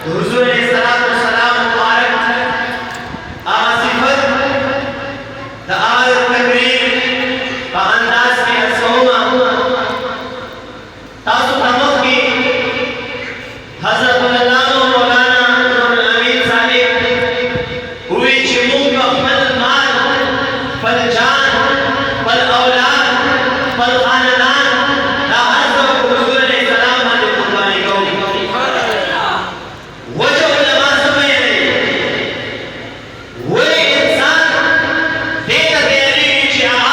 हुजूर अलैहिस्सलाम सलाम मुबारक आसिफत द आल तकरीर का अंदाज के असोमा तासु प्रमुख की हजरत अल्लामा मौलाना नूरुल अमीन साहिब हुए चिमू का फल माल फल जान फल औलाद फल खानदान दा हर सब हुजूर अलैहिस्सलाम ने कुर्बानी को वो जो उलमा समझ वो इंसान देता तैयारी की चाह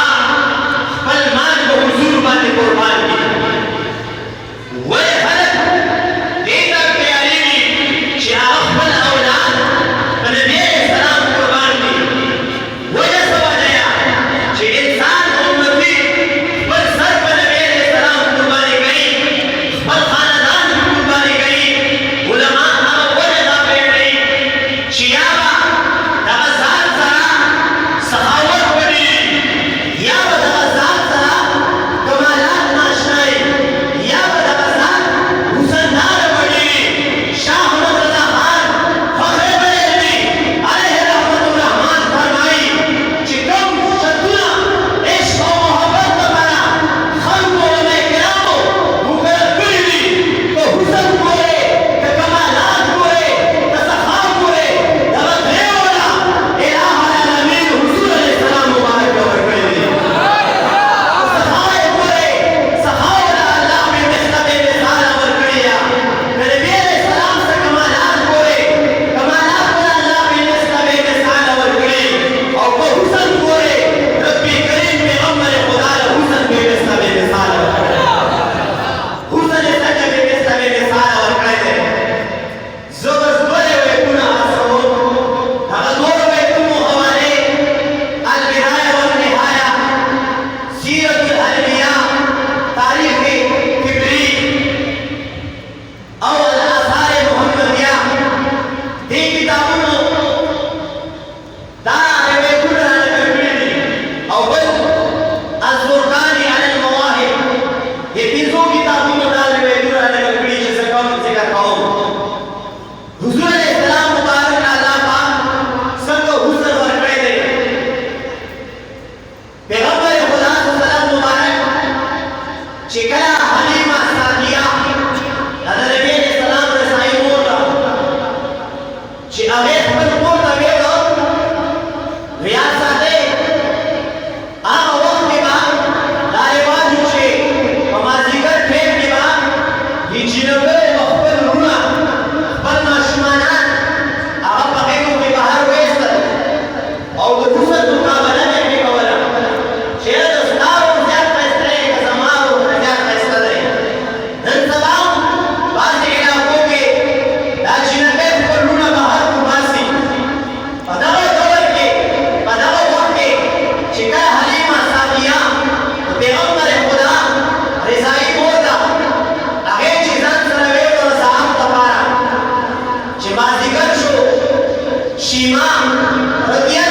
फल माल को हुजूर बात कुर्बान की वो हलक देता तैयारी की चाह फल औलाद नबी सलाम कुर्बान की वो जो समझ आया कि इंसान उम्मती पर सर पर नबी सलाम कुर्बानी गई पर खानदान की कुर्बानी गई उलमा अब वो जगह पे गई शियाबा दगाजात सरा सखावत बड़ी या दगाजात सरा कमालात नाशनाई या दगाजात हुसनदार बड़ी शाह अहमद रजा खान फखरे बरेलवी अलैहि रहमतुर रहमान फरमाई चिकम शतुना इश्क और मोहब्बत तुम्हारा खल्को में गिराओ मुकर कुली तो हुसन पूरे तो कमालात पूरे तो सखाव पूरे दगदे वाला इलाह अलमीन हुजूर अलैहिस्सलाम मुबारक बरकती सखाए पूरे सखाव अल्लाह में मिसले मिसाल बरकड़िया नबी अलैहिस्सलाम से कमालात पूरे कमालात अल्लाह में मिसले मिसाल बरकड़ी और वो हुसन पूरे रब्बी करीम में अमर खुदा हुसन में मिसले मिसाल हुसन सजा में मिसले मिसाल बरकड़े ज़बरदस्त बड़े हुए गुना असो हगदोर में तुम हवाले अल बिदाया व निहाया सीरतुल अलबिया तारीख किबरी और आसार मोहम्मदिया दी किताबों दार वे गुना करबी अव्वल अज़फुरकानी अलल मवाहिब ये तीनों किताबों दार वे गुना करबी जैसे कम जिक्र कौम हुजूर अलैहिस्सलाम मुबारक अल्लाह पाक सबको हुस्न बरकत दे पैगंबर खुदा सल्लल्लाहु मुबारक चिकला हलीमा सादिया हज़रत नबी अलैहिस्सलाम रसाई मोटा ची अवे पर मोटा वेलो रियासत आ वक्त के बाद लारेवाज छे ममाजिगर फेर के बाद ये जिनवे मखबर रुना पर माशमानान आप पकेको के बाहर वेस्त और वो हुसन मुकाबला में भी कवला शेर दस्तार और ज़्यादा फैसले का समार और ज़्यादा फैसले नन सलाम बाज़ इलाकों के दाजिनके पर रुना बाहर कुबासी पदावा दौर के पदावा वक्त के शिका हलीमा सादिया तो पैगंबर खुदा रिसाई मोदा आगे चीज़ां सरवे और साहब तपारा चिमाजिगर शो शीमा रतिया